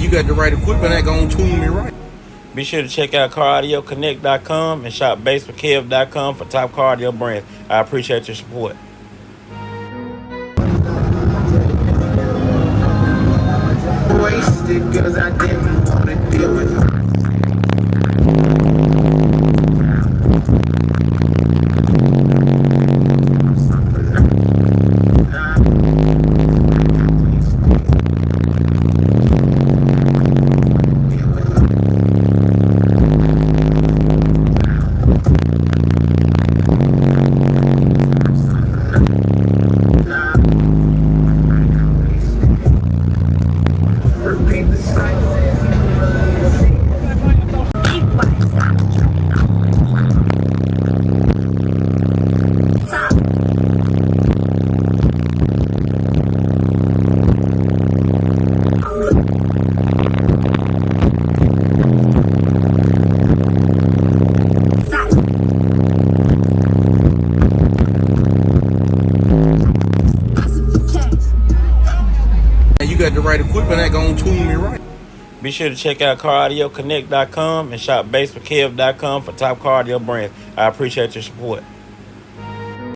You got the right equipment that gonna tune me right. Be sure to check out CarAudioConnect.com and shop BASSWITHKEV.com for top car audio brands. I appreciate your support. Wasted cause I didn't want to deal with her. You got the right equipment that gonna tune me right. Be sure to check out CarAudioConnect.com and shop BASSWITHKEV.com for top car audio brands. I appreciate your support.